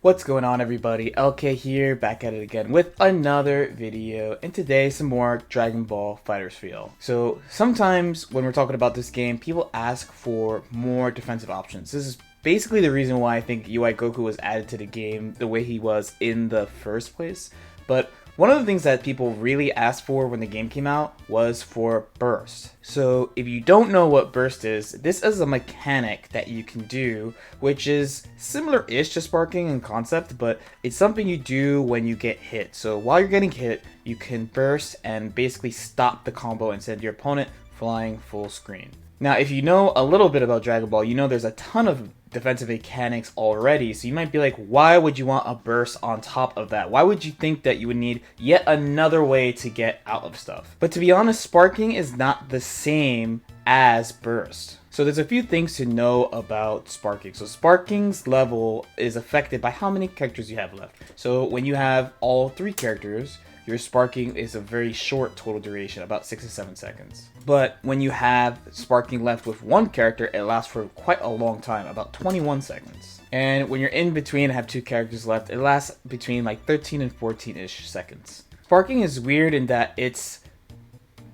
What's going on, everybody? LK here, back at it again with another video, and today some more Dragon Ball FighterZ feel. So sometimes when we're talking about this game, people ask for more defensive options. This is basically the reason why I think UI Goku was added to the game the way he was in the first place. But one of the things that people really asked for when the game came out was for burst. So if you don't know what burst is, this is a mechanic that you can do, which is similar-ish to sparking in concept, but it's something you do when you get hit. So while you're getting hit, you can burst and basically stop the combo and send your opponent flying full screen. Now, if you know a little bit about Dragon Ball, you know there's a ton of defensive mechanics already, so you might be like, why would you want a burst on top of that? Why would you think that you would need yet another way to get out of stuff? But to be honest, sparking is not the same as burst. So there's a few things to know about sparking. So sparking's level is affected by how many characters you have left. So when you have all 3 characters, your sparking is a very short total duration, about 6 to 7 seconds. But when you have sparking left with 1 character, it lasts for quite a long time, about 21 seconds. And when you're in between and have 2 characters left, it lasts between like 13 and 14-ish seconds. Sparking is weird in that it's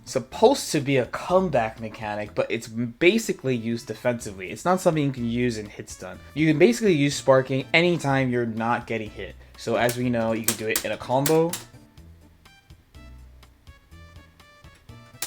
supposed to be a comeback mechanic, but it's basically used defensively. It's not something you can use in hit stun. You can basically use sparking anytime you're not getting hit. So as we know, you can do it in a combo,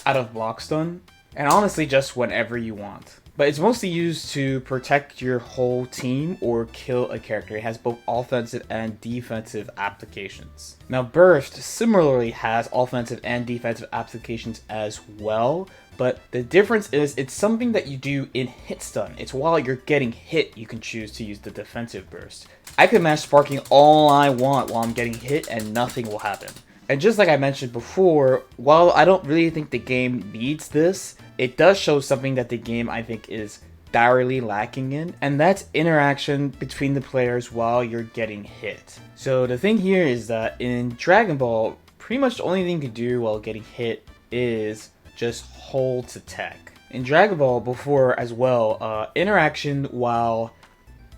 out of block stun, and honestly just whenever you want. But it's mostly used to protect your whole team or kill a character. It has both offensive and defensive applications. Now burst similarly has offensive and defensive applications as well, but the difference is it's something that you do in hit stun. It's while you're getting hit you can choose to use the defensive burst. I can mash sparking all I want while I'm getting hit and nothing will happen. And just like I mentioned before, while I don't really think the game needs this, it does show something that the game I think is direly lacking in, and that's interaction between the players while you're getting hit. So the thing here is that in Dragon Ball, pretty much the only thing you can do while getting hit is just hold to tech. In Dragon Ball before as well, interaction while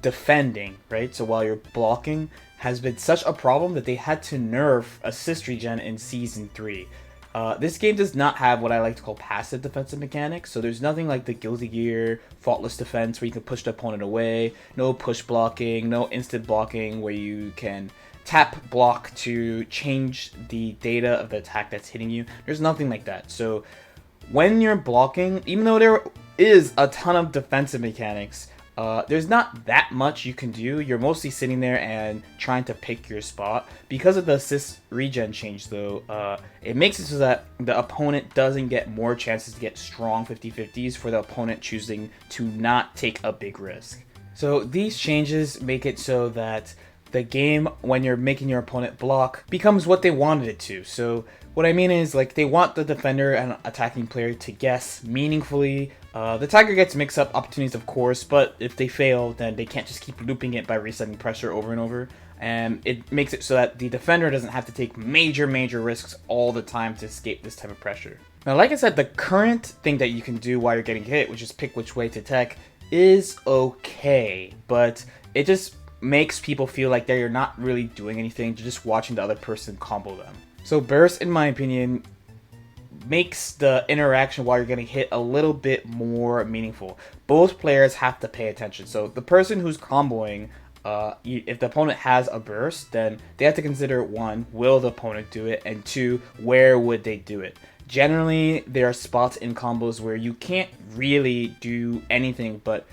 defending, right? So while you're blocking, has been such a problem that they had to nerf assist regen in Season 3. This game does not have what I like to call passive defensive mechanics, so there's nothing like the Guilty Gear Faultless Defense where you can push the opponent away, no push blocking, no instant blocking where you can tap block to change the data of the attack that's hitting you. There's nothing like that. So when you're blocking, even though there is a ton of defensive mechanics, there's not that much you can do. You're mostly sitting there and trying to pick your spot. Because of the assist regen change though, it makes it so that the opponent doesn't get more chances to get strong 50-50s for the opponent choosing to not take a big risk. So these changes make it so that the game, when you're making your opponent block, becomes what they wanted it to. So what I mean is, like, they want the defender and attacking player to guess meaningfully. The attacker gets mix-up opportunities, of course, but if they fail, then they can't just keep looping it by resetting pressure over and over. And it makes it so that the defender doesn't have to take major risks all the time to escape this type of pressure. Now, like I said, the current thing that you can do while you're getting hit, which is pick which way to tech, is okay, but it just makes people feel like they're not really doing anything, you're just watching the other person combo them. So burst, in my opinion, makes the interaction while you're getting hit a little bit more meaningful. Both players have to pay attention. So the person who's comboing, if the opponent has a burst, then they have to consider 1, will the opponent do it, and 2, where would they do it. Generally, there are spots in combos where you can't really do anything but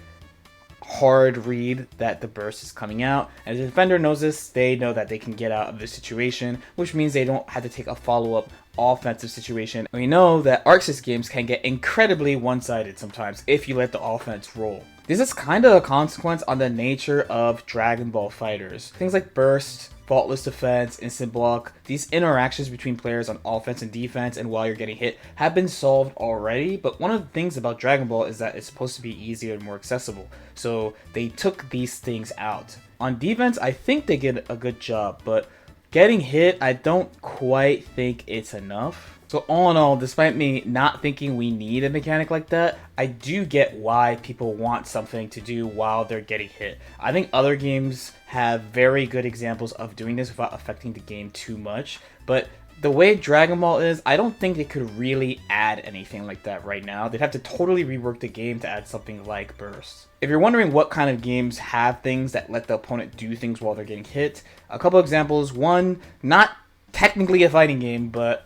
hard read that the burst is coming out, and the defender knows this. They know that they can get out of this situation, which means they don't have to take a follow-up offensive situation. We know that ArcSys games can get incredibly one-sided sometimes if you let the offense roll. This is kind of a consequence on the nature of Dragon Ball FighterZ. Things like burst, faultless defense, instant block, these interactions between players on offense and defense and while you're getting hit have been solved already, but one of the things about Dragon Ball is that it's supposed to be easier and more accessible, so they took these things out. On defense, I think they did a good job, but getting hit, I don't quite think it's enough. So all in all, despite me not thinking we need a mechanic like that, I do get why people want something to do while they're getting hit. I think other games have very good examples of doing this without affecting the game too much, but the way Dragon Ball is, I don't think they could really add anything like that right now. They'd have to totally rework the game to add something like Burst. If you're wondering what kind of games have things that let the opponent do things while they're getting hit, a couple examples. One, not technically a fighting game, but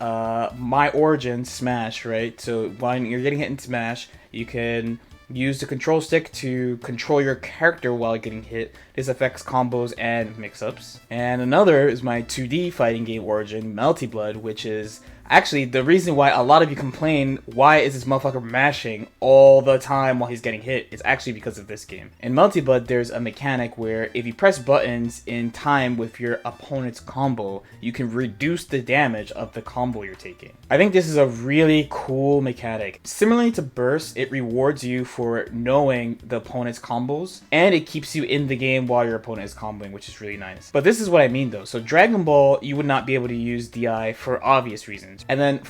My Origin, Smash, right? So when you're getting hit in Smash, you can use the control stick to control your character while getting hit. This affects combos and mix-ups. And another is my 2D fighting game Origin, Melty Blood, which is actually the reason why a lot of you complain, why is this motherfucker mashing all the time while he's getting hit? It's actually because of this game. In Melty Blood, there's a mechanic where if you press buttons in time with your opponent's combo, you can reduce the damage of the combo you're taking. I think this is a really cool mechanic. Similarly to Burst, it rewards you for knowing the opponent's combos, and it keeps you in the game while your opponent is comboing, which is really nice. But this is what I mean though. So Dragon Ball, you would not be able to use DI for obvious reasons. And then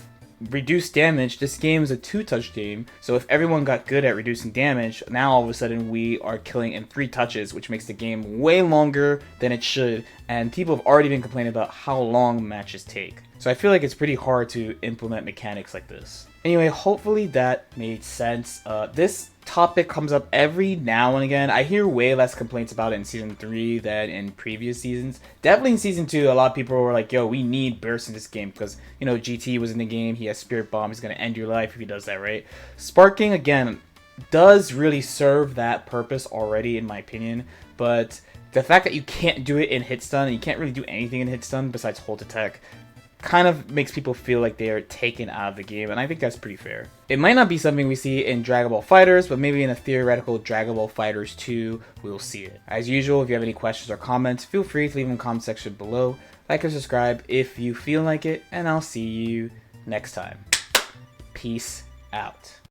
reduce damage, this game is a 2-touch game, so if everyone got good at reducing damage, now all of a sudden we are killing in 3 touches, which makes the game way longer than it should, and people have already been complaining about how long matches take. So I feel like it's pretty hard to implement mechanics like this. Anyway, hopefully that made sense. This topic comes up every now and again. I hear way less complaints about it in Season 3 than in previous seasons. Definitely in Season 2, a lot of people were like, yo, we need Burst in this game because, you know, GT was in the game, he has Spirit Bomb, he's going to end your life if he does that, right? Sparking, again, does really serve that purpose already, in my opinion, but the fact that you can't do it in Hit Stun, and you can't really do anything in Hit Stun besides hold attack, kind of makes people feel like they are taken out of the game, and I think that's pretty fair. It might not be something we see in Dragon Ball FighterZ, but maybe in a theoretical Dragon Ball FighterZ 2, we'll see it. As usual, if you have any questions or comments, feel free to leave them in the comment section below. Like and subscribe if you feel like it, and I'll see you next time. Peace out.